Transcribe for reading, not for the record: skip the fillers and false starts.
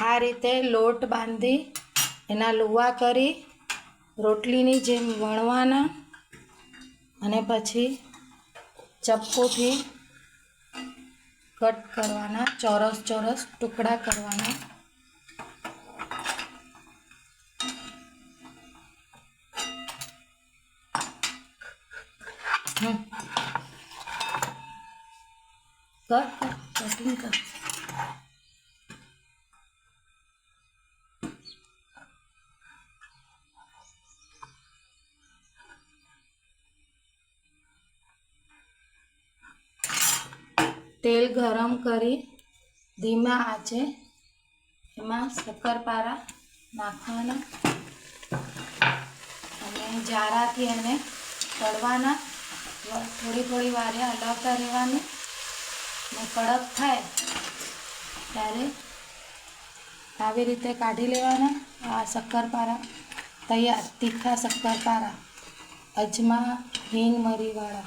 આ રીતે લોટ બાંધી એના લુવા કરી રોટલીની જેમ વણવાના અને પછી ચપ્પુથી કટ કરવાના, ચોરસ ચોરસ ટુકડા કરવાના। कटिंग कर। तेल गरम करी धीमा आंचे एमां शक्करपारा नाखवाना अने जाराथी एने तळवाना। थोड़ी थोड़ी वारे हलावता रहेवानुं ने कड़क थाय त्यारे आवी रीते काढी लेवाना। आ शक्करपारा तैयार, तीखा शक्करपारा अजमा हींग मरी वाळा।